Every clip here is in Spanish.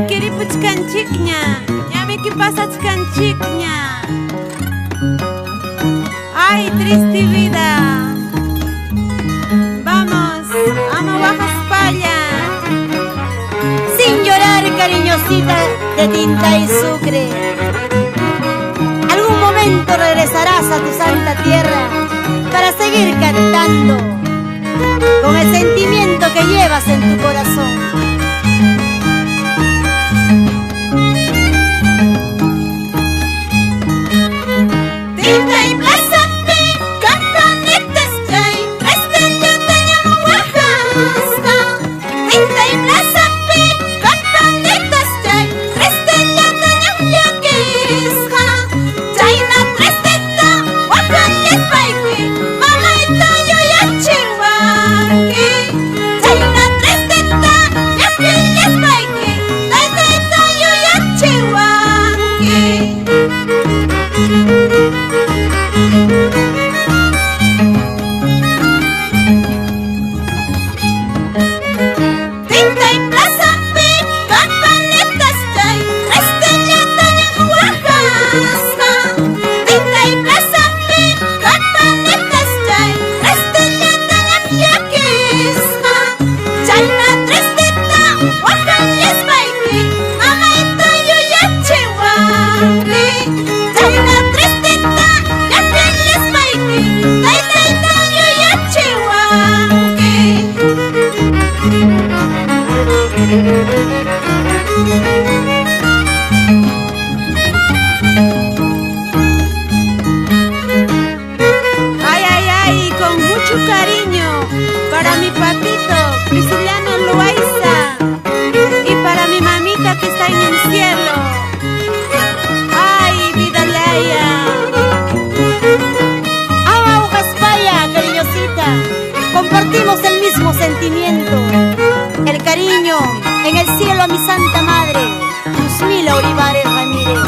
Kiripuchkanchikña, ñamiki pasachkanchikña. Ay, triste vida. Vamos, ama Guajaspalla. Sin llorar, cariñosita de tinta y sucre. Algún momento regresarás a tu santa tierra para seguir cantando con el sentimiento que llevas en tu corazón. Ay, ay, ay, con mucho cariño para mi papito Prisciliano Loaiza y para mi mamita que está en el cielo. Ay, vida Leia. Ama Guajaspalla, cariñosita. Compartimos el mismo sentimiento, el cariño en el cielo a mi santa madre, Luzmila Olivares Ramírez.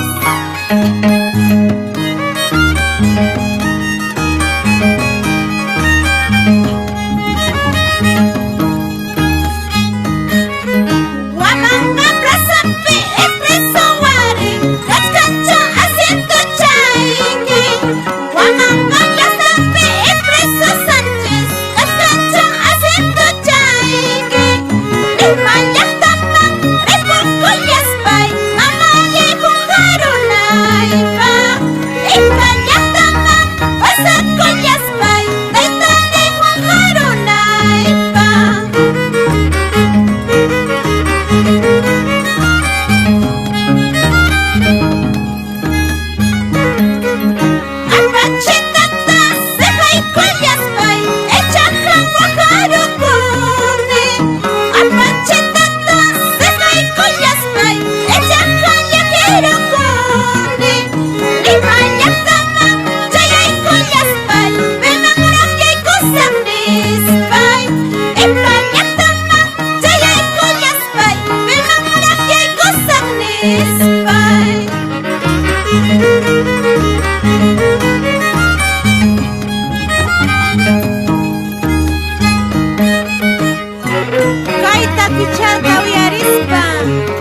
Kaita kucharka uyarispa,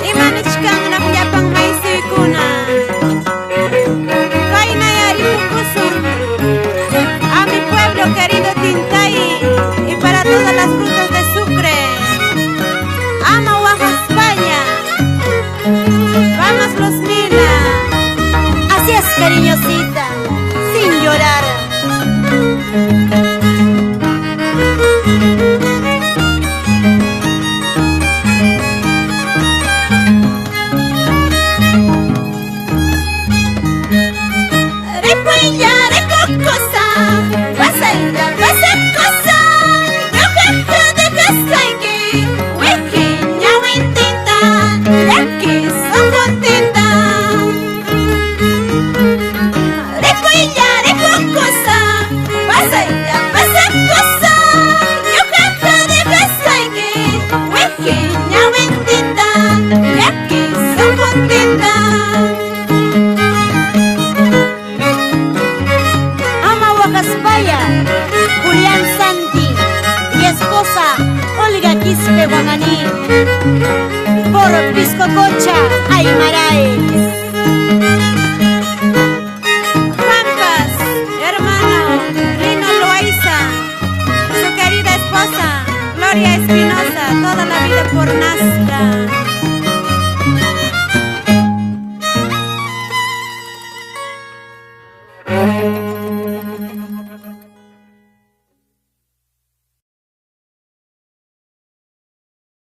imanichkan yapang maisuykuna. Kaina yaripukusun, a mi pueblo querido Tintay y para todas las frutas de Sucre. Ama Guajaspalla. Vamos, Luzmila. Así es, cariñosita, sin llorar. Julián Santi y esposa Olga Quispe Guamaní. por Piscococha, Aymarae.